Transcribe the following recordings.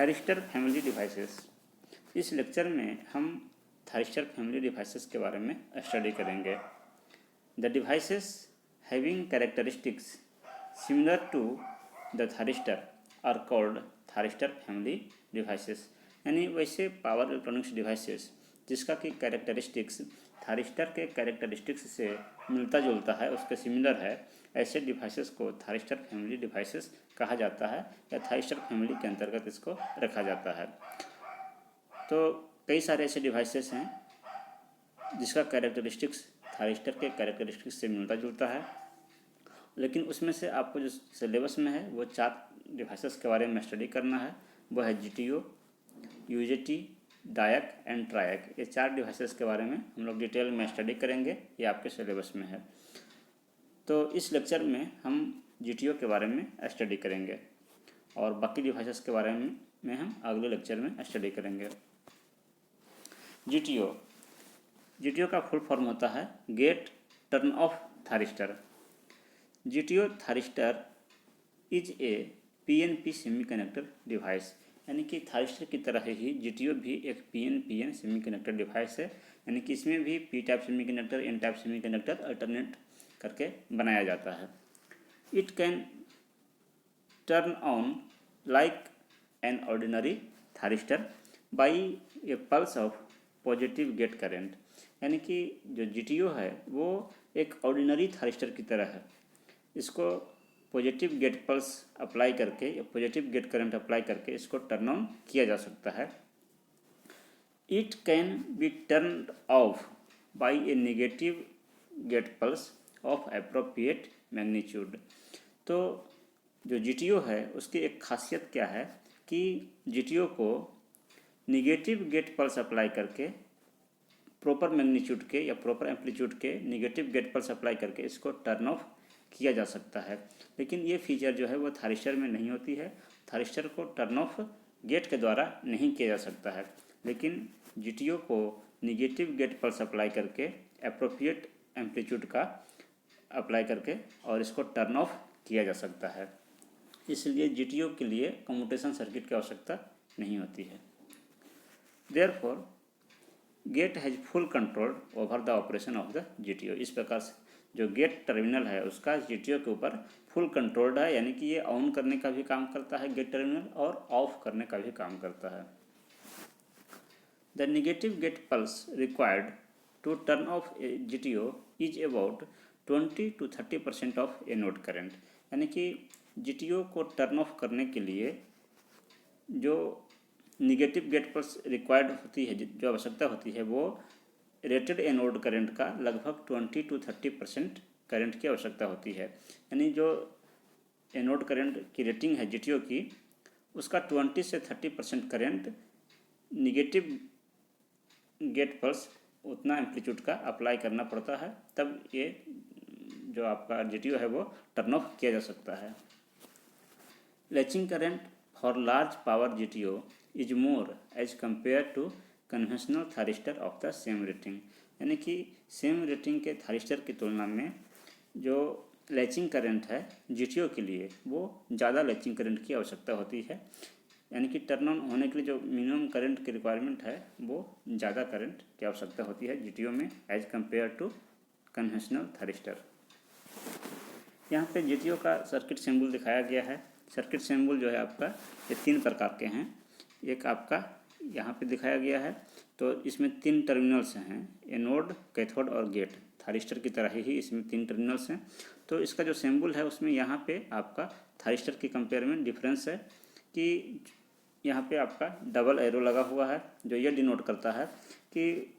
Thyristor family devices. इस lecture में हम थायरिस्टर फैमिली डिवाइसेस के बारे में स्टडी करेंगे। The devices having characteristics similar to the thyristor are called thyristor family devices. यानी वैसे पावर इलेक्ट्रॉनिक्स डिवाइसेस जिसका कि कैरेक्टरिस्टिक्स थायरिस्टर के कैरेक्टरिस्टिक्स से मिलता जुलता है, उसके सिमिलर है, ऐसे डिवाइसेस को थायरिस्टर फैमिली डिवाइसेस कहा जाता है या थायरिस्टर फैमिली के अंतर्गत इसको रखा जाता है। तो कई सारे ऐसे डिवाइसेस हैं जिसका कैरेक्टरिस्टिक्स थायरिस्टर के कैरेक्टरिस्टिक्स से मिलता जुलता है, लेकिन उसमें से आपको जो सिलेबस में है वो 4 डिवाइसेस के बारे में स्टडी करना है। वो है GTO, UJT, डायक एंड ट्रायक। ये 4 डिवाइसेस के बारे में हम लोग डिटेल में स्टडी करेंगे, ये आपके सिलेबस में है। तो इस लेक्चर में हम GTO के बारे में स्टडी करेंगे और बाकी डिवाइसेस के बारे में हम अगले लेक्चर में स्टडी करेंगे। GTO का फुल फॉर्म होता है gate turn off thyristor. GTO thyristor is a PNP semiconductor device. यानी कि थायरिस्टर की तरह ही GTO भी एक PN सेमीकंडक्टर डिवाइस है। यानी कि इसमें भी P type semiconductor, N type semiconductor alternate करके बनाया जाता है। It can turn on like an ordinary thyristor by a pulse of positive gate current. यानी कि जो GTO है वो एक ऑर्डिनरी थायरिस्टर की तरह है। इसको पॉजिटिव गेट पल्स अप्लाई करके या पॉजिटिव गेट करंट अप्लाई करके इसको टर्न ऑन किया जा सकता है। It can be turn off by a negative gate pulse of appropriate magnitude. तो जो GTO है उसकी एक खासियत क्या है कि GTO को निगेटिव गेट पल्स अप्लाई करके प्रॉपर मैग्नीट्यूड के या प्रॉपर एम्पलीट्यूड के निगेटिव गेट पल्स अप्लाई करके इसको टर्न ऑफ किया जा सकता है। लेकिन ये फीचर जो है वो थायरिस्टर में नहीं होती है। थायरिस्टर को टर्न ऑफ गेट के द्वारा नहीं किया जा सकता है, लेकिन GTO को निगेटिव गेट पल्स अप्लाई करके एप्रोप्रिएट एम्पलीट्यूड का अप्लाई करके और इसको टर्न ऑफ किया जा सकता है। इसलिए GTO के लिए कम्यूटेशन सर्किट की आवश्यकता नहीं होती है। Therefore gate has full control over the operation of the GTO। इस प्रकार से जो गेट टर्मिनल है उसका GTO के ऊपर फुल कंट्रोल्ड है, यानी कि ये ऑन करने का भी काम करता है गेट टर्मिनल और ऑफ करने का भी काम करता है। The negative gate pulse required to turn off a GTO is about 20 to 30% of anode current. यानी कि GTO को टर्न ऑफ करने के लिए जो निगेटिव गेट पल्स रिक्वायर्ड होती है, जो आवश्यकता होती है, वो रेटेड एनोड करंट का लगभग 20 to 30% करंट की आवश्यकता होती है। यानी जो एनोड करंट की रेटिंग है GTO की, उसका 20 से 30% करंट निगेटिव गेट पल्स उतना एम्पलीट्यूड का अप्लाई करना पड़ता है, तब ये जो आपका GTO है वो टर्न ऑफ किया जा सकता है। Latching current for large power GTO is more as compare to conventional thyristor of the same rating. यानी कि सेम रेटिंग के थायरिस्टर की तुलना में जो लैचिंग करंट है GTO के लिए वो ज़्यादा लैचिंग करंट की आवश्यकता होती है। यानी कि टर्न ऑन होने के लिए जो मिनिमम करंट की रिक्वायरमेंट है वो ज़्यादा करंट की आवश्यकता होती है GTO में as compare to conventional thyristor. यहाँ पे GTO का सर्किट सिंबल दिखाया गया है। सर्किट सिंबल जो है आपका ये 3 प्रकार के हैं। एक आपका यहाँ पे दिखाया गया है, तो इसमें 3 टर्मिनल्स हैं, एनोड, कैथोड और गेट। थायरिस्टर की तरह ही इसमें 3 टर्मिनल्स हैं। तो इसका जो सिंबल है उसमें यहाँ पे आपका थायरिस्टर के कंपेयर में डिफरेंस है कि यहाँ पे आपका डबल एरो लगा हुआ है, जो ये डिनोट करता है कि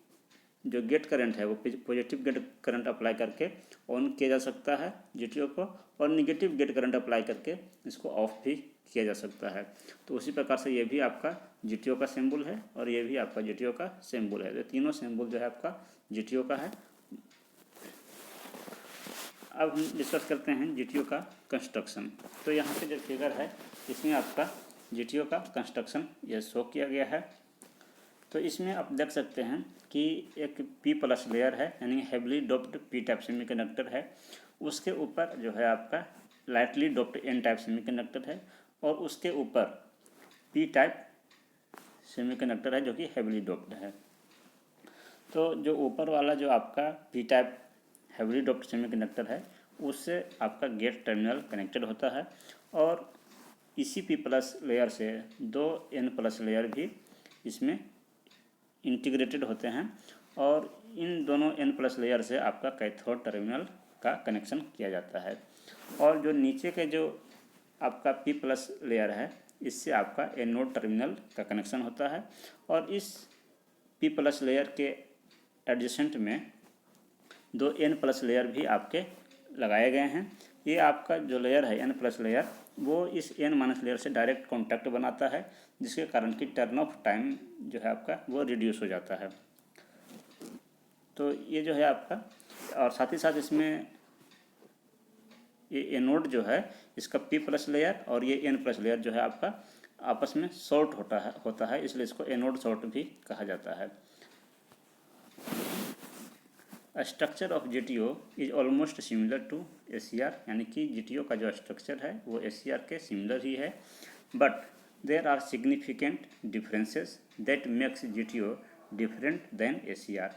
जो गेट करंट है वो पॉजिटिव गेट करंट अप्लाई करके ऑन किया जा सकता है GTO को, और निगेटिव गेट करंट अप्लाई करके इसको ऑफ भी किया जा सकता है। तो उसी प्रकार से ये भी आपका GTO का सिंबल है और ये भी आपका GTO का सिंबल है। तो तीनों सिंबल जो है आपका GTO का है। अब हम डिस्कस करते हैं GTO का कंस्ट्रक्शन। तो यहाँ पे जो फिगर है इसमें आपका GTO का कंस्ट्रक्शन यह शो किया गया है। तो इसमें आप देख सकते हैं कि एक P+ लेयर है, यानी heavily doped P type semiconductor है। उसके ऊपर जो है आपका lightly doped N type semiconductor है और उसके ऊपर P टाइप सेमीकंडक्टर है जो कि हेवीली डोप्ड है। तो जो ऊपर वाला जो आपका P type heavily doped semiconductor है उससे आपका गेट टर्मिनल कनेक्टेड होता है और इसी पी प्लस लेयर से 2 N प्लस लेयर भी इसमें इंटीग्रेटेड होते हैं और इन दोनों N प्लस लेयर से आपका कैथोड टर्मिनल का कनेक्शन किया जाता है। और जो नीचे के जो आपका पी प्लस लेयर है इससे आपका एनोड टर्मिनल का कनेक्शन होता है और इस पी प्लस लेयर के एडजेसेंट में 2 N प्लस लेयर भी आपके लगाए गए हैं। ये आपका जो लेयर है N प्लस लेयर वो इस N माइनस लेयर से डायरेक्ट कॉन्टैक्ट बनाता है जिसके कारण कि टर्न ऑफ टाइम जो है आपका वो रिड्यूस हो जाता है। तो ये जो है आपका, और साथ ही साथ इसमें ये एनोड जो है इसका पी प्लस लेयर और ये N प्लस लेयर जो है आपका आपस में शॉर्ट होता है इसलिए इसको एनोड शॉर्ट भी कहा जाता है। Structure of GTO is almost similar to ACR, यानी कि GTO का जो स्ट्रक्चर है वो ACR के सिमिलर ही है, but there are significant differences that makes GTO different than ACR।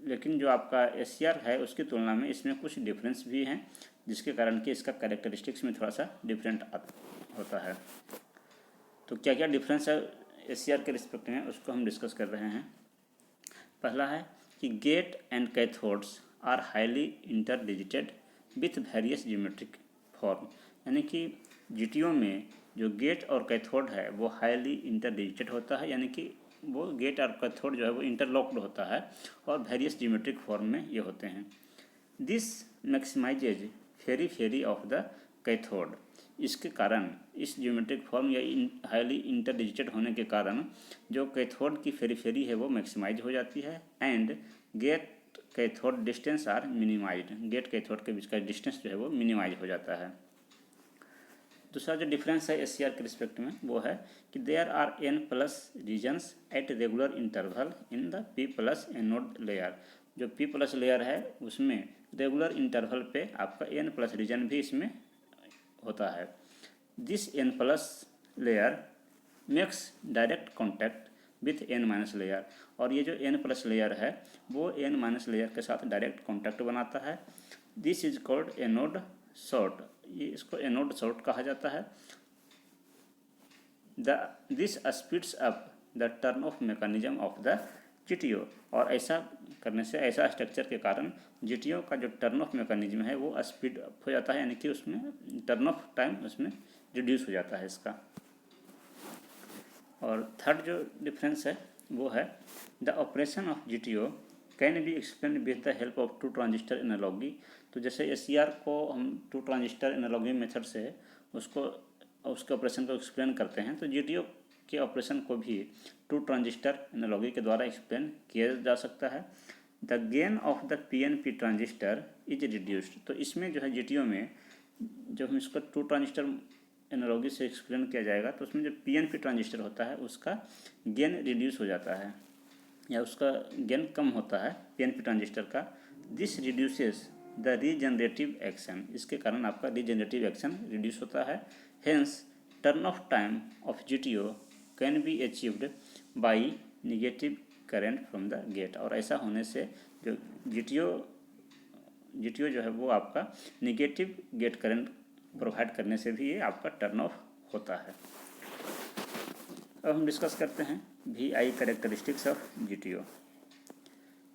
लेकिन जो आपका ACR है उसकी तुलना में इसमें कुछ डिफरेंस भी हैं जिसके कारण कि इसका कैरेक्टरिस्टिक्स में थोड़ा सा डिफरेंट होता है। तो क्या क्या डिफरेंस है ACR के रिस्पेक्ट में उसको हम डिस्कस कर रहे हैं। पहला है कि gate and cathodes are highly interdigitated with various geometric form, यानी कि GTO में जो गेट और कैथोड है वो हाईली इंटरडिजिटेड होता है, यानी कि वो गेट और कैथोड जो है वो इंटरलॉक्ड होता है और वेरियस ज्योमेट्रिक फॉर्म में ये होते हैं। This maximizes periphery of the cathode. इसके कारण इस ज्योमेट्रिक फॉर्म या हाईली इंटरडिजिटेड होने के कारण जो कैथोड की फेरी है वो मैक्सिमाइज हो जाती है and gate cathode distance are minimized. Gate cathode के बीच का डिस्टेंस जो है वो मिनिमाइज हो जाता है। दूसरा जो डिफरेंस है ACR के रिस्पेक्ट में वो है कि there are N plus regions at regular interval in the P plus anode layer. जो P प्लस लेयर है उसमें रेगुलर इंटरवल पे आपका N प्लस रीजन भी इसमें होता है। This N plus layer makes direct contact with N minus layer, और ये जो N प्लस लेयर है वो N माइनस लेयर के साथ डायरेक्ट कॉन्टैक्ट बनाता है। This is called anode short, ये इसको एनोड शॉर्ट कहा जाता है। This speeds up the turn off mechanism of the GTO, और ऐसा करने से, ऐसा स्ट्रक्चर के कारण GTO का जो टर्न ऑफ मैकेनिज्म है वो स्पीड अप हो जाता है, यानी कि उसमें टर्न ऑफ टाइम उसमें रिड्यूस हो जाता है इसका। और थर्ड जो डिफरेंस है वो है the operation of GTO can B explain with the help of 2 transistor analogy. तो जैसे ACR को हम 2 ट्रांजिस्टर एनालॉगी मेथड से उसके ऑपरेशन को एक्सप्लेन करते हैं, तो GTO के ऑपरेशन को भी 2 ट्रांजिस्टर एनालॉगी के द्वारा एक्सप्लेन किया जा सकता है। The gain of the PNP transistor is reduced. तो इसमें जो है GTO में जब हम इसको 2 ट्रांजिस्टर एनालॉगी से एक्सप्लेन किया जाएगा तो उसमें जो PNP ट्रांजिस्टर होता है उसका गेन रिड्यूस हो जाता है या उसका गेन कम होता है PNP ट्रांजिस्टर का। This reduces the regenerative action, इसके कारण आपका रीजनरेटिव एक्शन रिड्यूस होता है। Hence turn off time of GTO can be achieved by negative current from the gate, और ऐसा होने से जो GTO जो है वो आपका निगेटिव गेट करंट प्रोवाइड करने से भी ये आपका टर्न ऑफ होता है। अब हम डिस्कस करते हैं VI characteristics of GTO।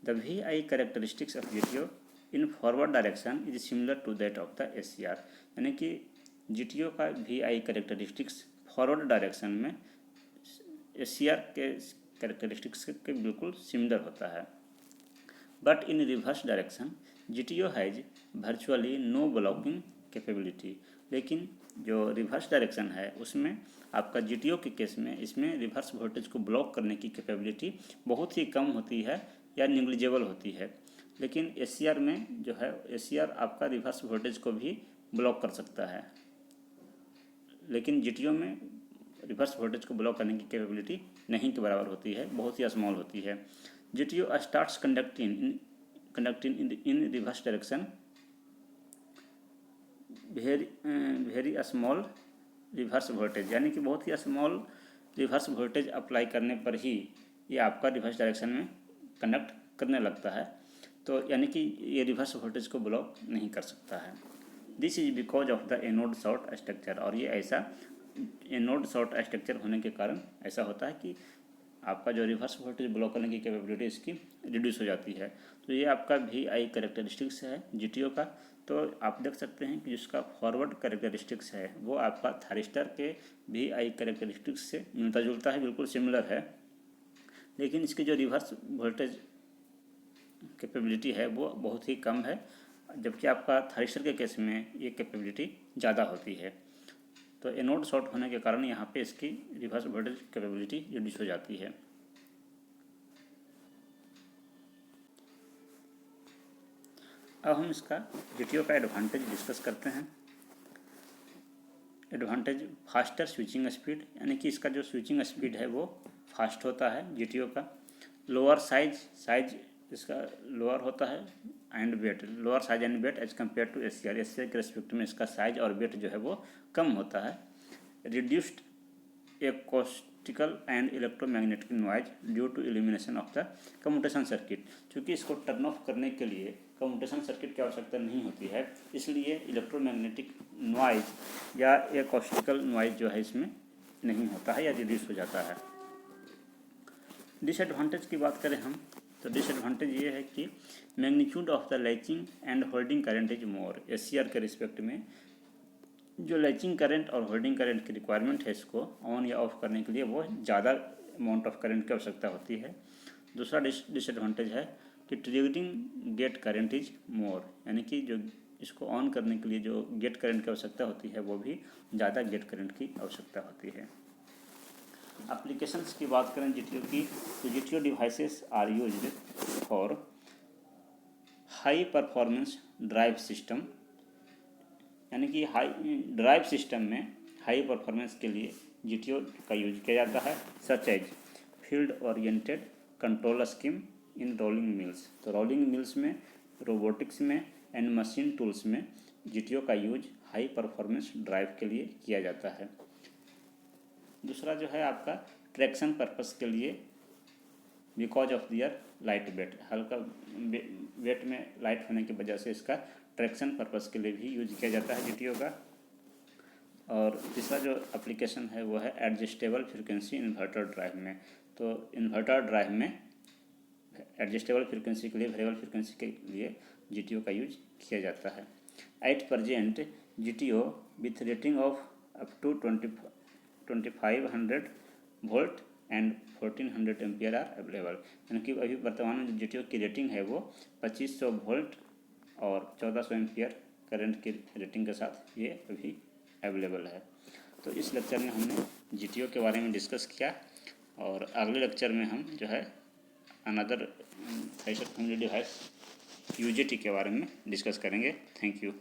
The VI characteristics of GTO in forward direction is similar to that of the ACR, यानी कि GTO का VI कैरेक्टरिस्टिक्स फॉरवर्ड डायरेक्शन में ACR के कैरेक्टरिस्टिक्स के बिल्कुल सिमिलर होता है। But in reverse direction GTO has virtually no blocking capability. लेकिन जो रिवर्स डायरेक्शन है उसमें आपका GTO के केस में इसमें रिवर्स वोल्टेज को ब्लॉक करने की कैपेबिलिटी बहुत ही कम होती है या निग्लिजिबल होती है। लेकिन ACR में जो है ACR आपका रिवर्स वोल्टेज को भी ब्लॉक कर सकता है, लेकिन GTO में रिवर्स वोल्टेज को ब्लॉक करने की कैपेबिलिटी नहीं के बराबर होती है, बहुत ही स्मॉल होती है। GTO starts conducting in reverse direction very small reverse voltage, यानी कि बहुत ही स्मॉल रिवर्स वोल्टेज अप्लाई करने पर ही ये आपका रिवर्स डायरेक्शन में कंडक्ट करने लगता है। तो यानी कि ये रिवर्स वोल्टेज को ब्लॉक नहीं कर सकता है। This is because of the anode short structure, और ये ऐसा एनोड शॉर्ट स्ट्रक्चर होने के कारण ऐसा होता है कि आपका जो रिवर्स वोल्टेज ब्लॉक करने की कैपेबिलिटी इसकी रिड्यूस हो जाती है। तो ये आपका VI कैरेक्टरिस्टिक्स है GTO का। तो आप देख सकते हैं कि जिसका फॉरवर्ड कैरेक्टरिस्टिक्स है वो आपका थारिस्टर के VI कैरेक्टरिस्टिक्स से मिलता जुलता है, बिल्कुल सिमिलर है, लेकिन इसकी जो रिवर्स वोल्टेज कैपेबिलिटी है वो बहुत ही कम है, जबकि आपका थारिस्टर के केस में ये कैपेबिलिटी ज़्यादा होती है। तो एनोड शॉर्ट होने के कारण यहाँ पे इसकी रिवर्स वोल्टेज कैपेबिलिटी रिड्यूस हो जाती है। अब हम इसका GTO का एडवांटेज डिस्कस करते हैं। एडवांटेज फास्टर स्विचिंग स्पीड, यानी कि इसका जो स्विचिंग स्पीड है वो फास्ट होता है GTO का। लोअर साइज इसका लोअर होता है and weight, lower size and weight as compare to SCR के रेस्पेक्ट में इसका साइज और वेट जो है वो कम होता है। Reduced acoustical and electromagnetic noise due to elimination of the commutation circuit, चूँकि इसको टर्न ऑफ करने के लिए कम्यूटेशन सर्किट की आवश्यकता नहीं होती है, इसलिए इलेक्ट्रोमैग्नेटिक नॉइज या एकॉस्टिकल नॉइज जो है इसमें नहीं होता है या रिड्यूस हो जाता है। डिसएडवांटेज की बात करें हम तो डिसएडवांटेज ये है कि magnitude of the latching and holding current is more. SCR के रिस्पेक्ट में जो लैचिंग करंट और होल्डिंग करंट की रिक्वायरमेंट है इसको ऑन या ऑफ करने के लिए वो ज़्यादा अमाउंट ऑफ करंट की आवश्यकता होती है। दूसरा डिसएडवांटेज है कि triggering gate current is more, यानी कि जो इसको ऑन करने के लिए जो गेट करंट की आवश्यकता होती है वो भी ज़्यादा गेट करंट की आवश्यकता होती है। एप्लीकेशंस की बात करें GTO की तो GTO devices are used for high performance drive system, यानी कि हाई ड्राइव सिस्टम में हाई परफॉर्मेंस के लिए GTO का यूज किया जाता है, such as field oriented control scheme in rolling mills. तो रोलिंग मिल्स में, रोबोटिक्स में एंड मशीन टूल्स में GTO का यूज हाई परफॉर्मेंस ड्राइव के लिए किया जाता है। दूसरा जो है आपका ट्रैक्शन पर्पस के लिए, because of their light weight, हल्का वेट में लाइट होने की वजह से इसका ट्रैक्शन पर्पस के लिए भी यूज किया जाता है GTO का। और तीसरा जो एप्लीकेशन है वो है एडजस्टेबल फ्रीक्वेंसी इन्वर्टर ड्राइव में। तो इन्वर्टर ड्राइव में एडजस्टेबल फ्रीक्वेंसी के लिए, वेरिएबल फ्रीक्वेंसी के लिए GTO का यूज किया जाता है। At present GTO with rating of up to 2500 volt and 1400 ampere are available, यानी कि अभी वर्तमान में जो GTO की रेटिंग है वो 2500 वोल्ट और 1400 एम्पियर करंट की रेटिंग के साथ ये अभी अवेलेबल है। तो इस लेक्चर में हमने GTO के बारे में डिस्कस किया, और अगले लेक्चर में हम जो है another thyristor family device UJT के बारे में डिस्कस करेंगे। Thank you.